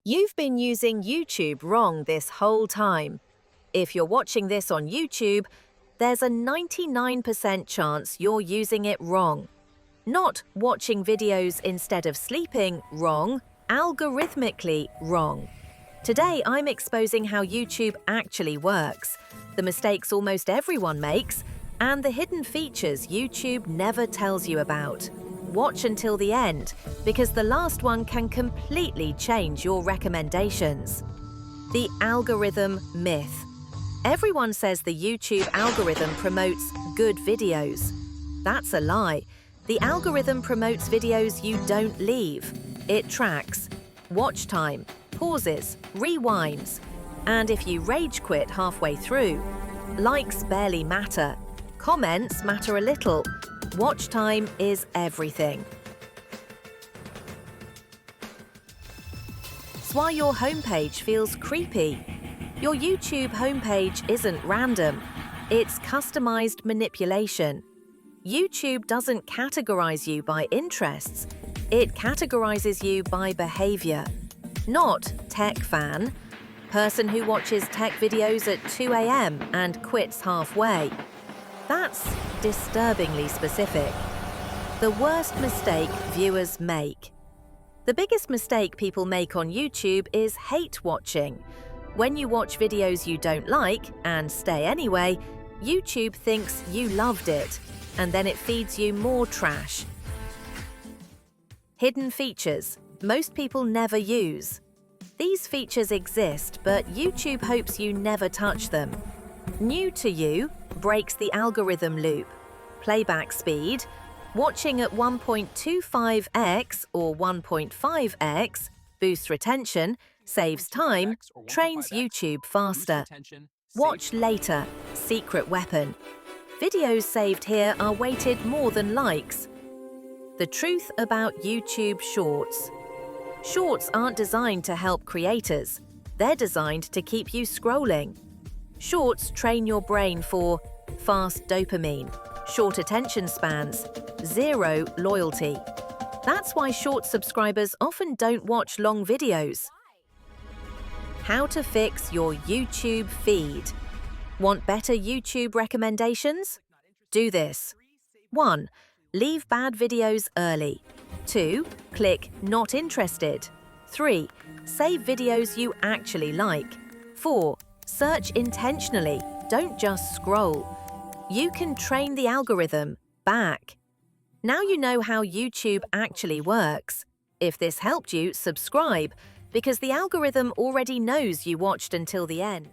You've been using YouTube wrong this whole time. If you're watching this on YouTube, there's a 99% chance you're using it wrong. Not watching videos instead of sleeping wrong, algorithmically wrong. Today, I'm exposing how YouTube actually works, the mistakes almost everyone makes, and the hidden features YouTube never tells you about. Watch until the end, because the last one can completely change your recommendations. The algorithm myth. Everyone says the YouTube algorithm promotes good videos. That's a lie. The algorithm promotes videos you don't leave. It tracks watch time, pauses, rewinds. And if you rage quit halfway through, likes barely matter. Comments matter a little. Watch time is everything. That's why your homepage feels creepy. Your YouTube homepage isn't random. It's customized manipulation. YouTube doesn't categorize you by interests. It categorizes you by behavior. Not tech fan, person who watches tech videos at 2 a.m. and quits halfway. That's disturbingly specific. The worst mistake viewers make. The biggest mistake people make on YouTube is hate watching. When you watch videos you don't like and stay anyway, YouTube thinks you loved it, and then it feeds you more trash. Hidden features most people never use. These features exist, but YouTube hopes you never touch them. New to you, breaks the algorithm loop. Playback speed, watching at 1.25x or 1.5x, boosts retention, saves time, trains YouTube faster. Watch later, secret weapon. Videos saved here are weighted more than likes. The truth about YouTube Shorts. Shorts aren't designed to help creators. They're designed to keep you scrolling. Shorts train your brain for fast dopamine, short attention spans, zero loyalty. That's why short subscribers often don't watch long videos. How to fix your YouTube feed. Want better YouTube recommendations? Do this. 1. Leave bad videos early. 2. Click Not Interested. 3. Save videos you actually like. 4. Search intentionally, don't just scroll. You can train the algorithm back. Now you know how YouTube actually works. If this helped you, subscribe, because the algorithm already knows you watched until the end.